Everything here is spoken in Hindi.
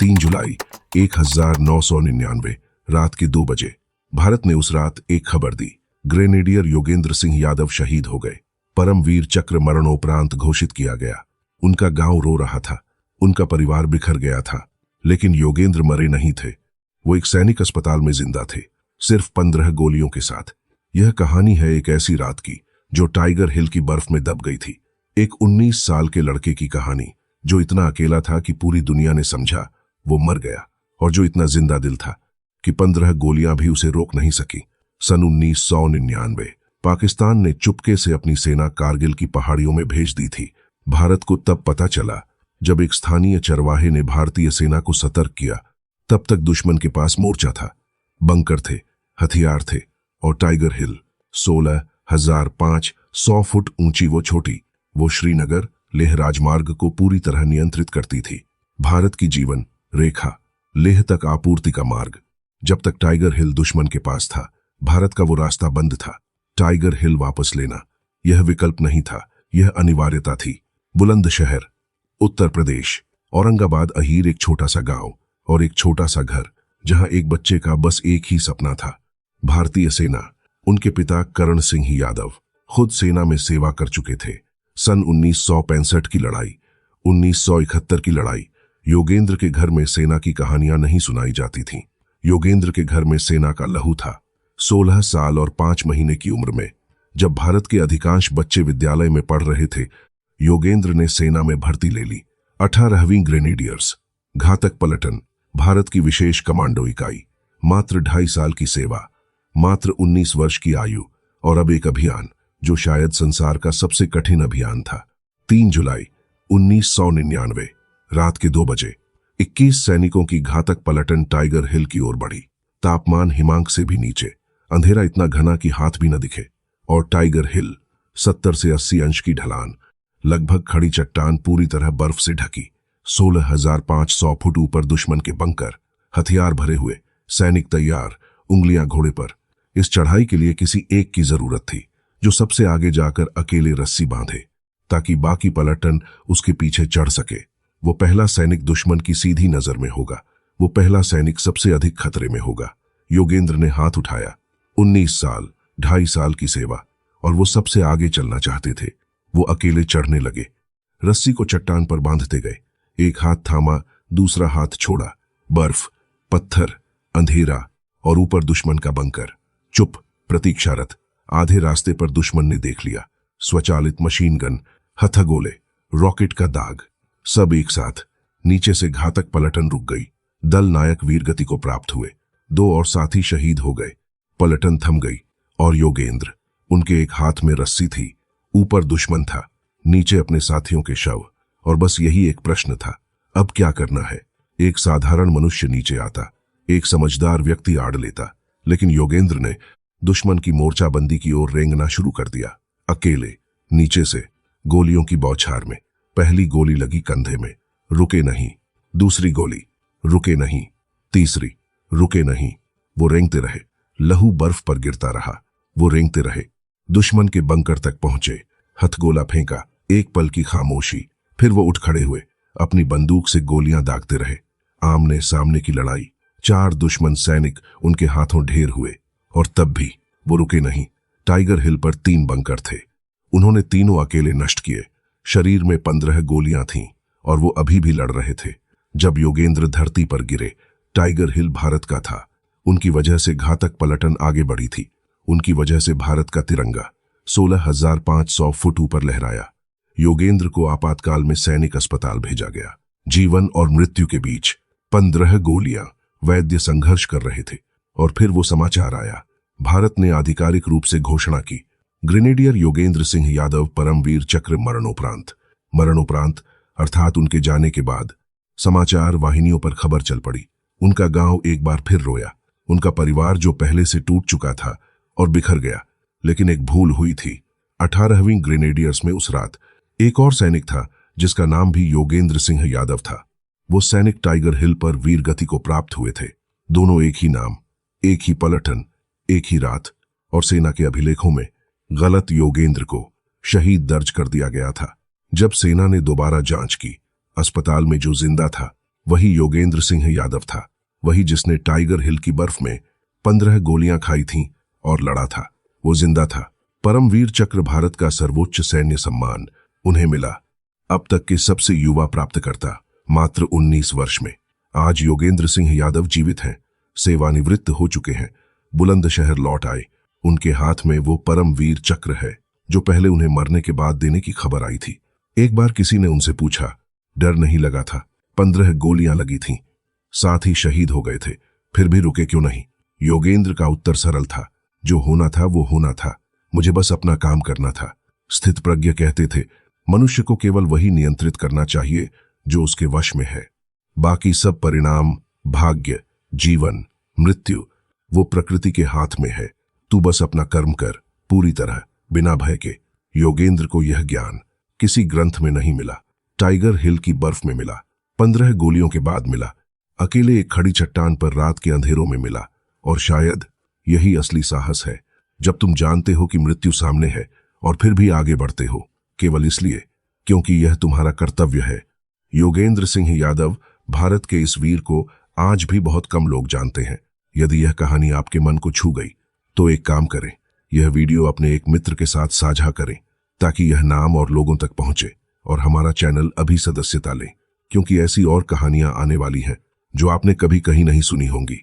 3 जुलाई 1999 रात के 2 बजे भारत ने उस रात एक खबर दी। ग्रेनेडियर योगेंद्र सिंह यादव शहीद हो गए। परमवीर चक्र मरणोपरांत घोषित किया गया। उनका गांव रो रहा था, उनका परिवार बिखर गया था, लेकिन योगेंद्र मरे नहीं थे। वो एक सैनिक अस्पताल में जिंदा थे, सिर्फ 15 गोलियों के साथ। यह कहानी है एक ऐसी रात की जो टाइगर हिल की बर्फ में दब गई थी। एक 19 साल के लड़के की कहानी जो इतना अकेला था कि पूरी दुनिया ने समझा वो मर गया, और जो इतना जिंदा दिल था कि 15 गोलियां भी उसे रोक नहीं सकी। सन 1999 पाकिस्तान ने चुपके से अपनी सेना कारगिल की पहाड़ियों में भेज दी थी। भारत को तब पता चला जब एक स्थानीय चरवाहे ने भारतीय सेना को सतर्क किया। तब तक दुश्मन के पास मोर्चा था, बंकर थे, हथियार थे, और टाइगर हिल 16,500 फुट ऊंची वो श्रीनगर लेह राजमार्ग को पूरी तरह नियंत्रित करती थी। भारत की जीवन रेखा, लेह तक आपूर्ति का मार्ग। जब तक टाइगर हिल दुश्मन के पास था, भारत का वो रास्ता बंद था। टाइगर हिल वापस लेना यह विकल्प नहीं था, यह अनिवार्यता थी। बुलंदशहर, उत्तर प्रदेश, औरंगाबाद अहीर, एक छोटा सा गांव और एक छोटा सा घर जहां एक बच्चे का बस एक ही सपना था, भारतीय सेना। उनके पिता करण सिंह यादव खुद सेना में सेवा कर चुके थे। सन 1965 की लड़ाई, 1971 की लड़ाई। योगेंद्र के घर में सेना की कहानियां नहीं सुनाई जाती थीं। योगेंद्र के घर में सेना का लहू था। 16 साल और 5 महीने की उम्र में जब भारत के अधिकांश बच्चे विद्यालय में पढ़ रहे थे, योगेंद्र ने सेना में भर्ती ले ली। 18वीं ग्रेनेडियर्स, घातक पलटन, भारत की विशेष कमांडो इकाई। मात्र 2.5 साल की सेवा, मात्र 19 वर्ष की आयु, और अब एक अभियान जो शायद संसार का सबसे कठिन अभियान था। 3 जुलाई 1999 रात के 2 बजे 21 सैनिकों की घातक पलटन टाइगर हिल की ओर बढ़ी। तापमान हिमांक से भी नीचे, अंधेरा इतना घना कि हाथ भी न दिखे, और टाइगर हिल 70 से 80 अंश की ढलान, लगभग खड़ी चट्टान, पूरी तरह बर्फ से ढकी। 16,500 फुट ऊपर दुश्मन के बंकर, हथियार भरे हुए, सैनिक तैयार, उंगलियां घोड़े पर। इस चढ़ाई के लिए किसी एक की जरूरत थी जो सबसे आगे जाकर अकेले रस्सी बांधे ताकि बाकी पलटन उसके पीछे चढ़ सके। वो पहला सैनिक दुश्मन की सीधी नजर में होगा, वो पहला सैनिक सबसे अधिक खतरे में होगा। योगेंद्र ने हाथ उठाया। 19 साल, 2.5 साल की सेवा, और वो सबसे आगे चलना चाहते थे। वो अकेले चढ़ने लगे, रस्सी को चट्टान पर बांधते गए। एक हाथ थामा, दूसरा हाथ छोड़ा। बर्फ, पत्थर, अंधेरा, और ऊपर दुश्मन का बंकर। चुप, प्रतीक्षारत। आधे रास्ते पर दुश्मन ने देख लिया। स्वचालित मशीन गन, हथगोले, रॉकेट का दाग, सब एक साथ। नीचे से घातक पलटन रुक गई। दल नायक वीरगति को प्राप्त हुए। 2 और साथी शहीद हो गए। पलटन थम गई, और योगेंद्र, उनके एक हाथ में रस्सी थी, ऊपर दुश्मन था, नीचे अपने साथियों के शव, और बस यही एक प्रश्न था, अब क्या करना है। एक साधारण मनुष्य नीचे आता, एक समझदार व्यक्ति आड़ लेता, लेकिन योगेंद्र ने दुश्मन की मोर्चाबंदी की ओर रेंगना शुरू कर दिया। अकेले, नीचे से, गोलियों की बौछार में। पहली गोली लगी कंधे में, रुके नहीं। दूसरी गोली, रुके नहीं। तीसरी, रुके नहीं। वो रेंगते रहे। लहू बर्फ पर गिरता रहा। वो रेंगते रहे। दुश्मन के बंकर तक पहुंचे। हथगोला फेंका। एक पल की खामोशी, फिर वो उठ खड़े हुए। अपनी बंदूक से गोलियां दागते रहे। आमने सामने की लड़ाई। 4 दुश्मन सैनिक उनके हाथों ढेर हुए, और तब भी वो रुके नहीं। टाइगर हिल पर 3 बंकर थे। उन्होंने तीनों अकेले नष्ट किए। शरीर में 15 गोलियां थीं, और वो अभी भी लड़ रहे थे। जब योगेंद्र धरती पर गिरे, टाइगर हिल भारत का था। उनकी वजह से घातक पलटन आगे बढ़ी थी। उनकी वजह से भारत का तिरंगा 16,500 फुट ऊपर लहराया। योगेंद्र को आपातकाल में सैनिक अस्पताल भेजा गया। जीवन और मृत्यु के बीच 15 गोलियां। वैद्य संघर्ष कर रहे थे, और फिर वो समाचार आया। भारत ने आधिकारिक रूप से घोषणा की, ग्रेनेडियर योगेंद्र सिंह यादव परमवीर चक्र मरणोपरांत अर्थात उनके जाने के बाद समाचार वाहिनियों पर खबर चल पड़ी। उनका गांव एक बार फिर रोया। उनका परिवार जो पहले से टूट चुका था और बिखर गया। लेकिन एक भूल हुई थी। 18वीं ग्रेनेडियर्स में उस रात एक और सैनिक था जिसका नाम भी योगेंद्र सिंह यादव था। वो सैनिक टाइगर हिल पर वीरगति को प्राप्त हुए थे। दोनों एक ही नाम, एक ही पलटन, एक ही रात, और सेना के अभिलेखों में गलत योगेंद्र को शहीद दर्ज कर दिया गया था। जब सेना ने दोबारा जांच की, अस्पताल में जो जिंदा था वही योगेंद्र सिंह यादव था, वही जिसने टाइगर हिल की बर्फ में 15 गोलियां खाई थीं और लड़ा था। वो जिंदा था। परमवीर चक्र भारत का सर्वोच्च सैन्य सम्मान उन्हें मिला। अब तक के सबसे युवा प्राप्तकर्ता, मात्र 19 वर्ष में। आज योगेंद्र सिंह यादव जीवित हैं, सेवानिवृत्त हो चुके हैं, बुलंदशहर लौट आए। उनके हाथ में वो परमवीर चक्र है जो पहले उन्हें मरने के बाद देने की खबर आई थी। एक बार किसी ने उनसे पूछा, डर नहीं लगा था? 15 गोलियां लगी थीं, साथ ही शहीद हो गए थे, फिर भी रुके क्यों नहीं? योगेंद्र का उत्तर सरल था, जो होना था वो होना था, मुझे बस अपना काम करना था। स्थितप्रज्ञ कहते थे, मनुष्य को केवल वही नियंत्रित करना चाहिए जो उसके वश में है। बाकी सब परिणाम, भाग्य, जीवन, मृत्यु, वो प्रकृति के हाथ में है। तू बस अपना कर्म कर, पूरी तरह, बिना भय के। योगेंद्र को यह ज्ञान किसी ग्रंथ में नहीं मिला, टाइगर हिल की बर्फ में मिला, 15 गोलियों के बाद मिला, अकेले एक खड़ी चट्टान पर रात के अंधेरों में मिला। और शायद यही असली साहस है, जब तुम जानते हो कि मृत्यु सामने है और फिर भी आगे बढ़ते हो, केवल इसलिए क्योंकि यह तुम्हारा कर्तव्य है। योगेंद्र सिंह यादव, भारत के इस वीर को आज भी बहुत कम लोग जानते हैं। यदि यह कहानी आपके मन को छू गई तो एक काम करें, यह वीडियो अपने एक मित्र के साथ साझा करें ताकि यह नाम और लोगों तक पहुंचे। और हमारा चैनल अभी सदस्यता लें, क्योंकि ऐसी और कहानियां आने वाली हैं जो आपने कभी कहीं नहीं सुनी होंगी।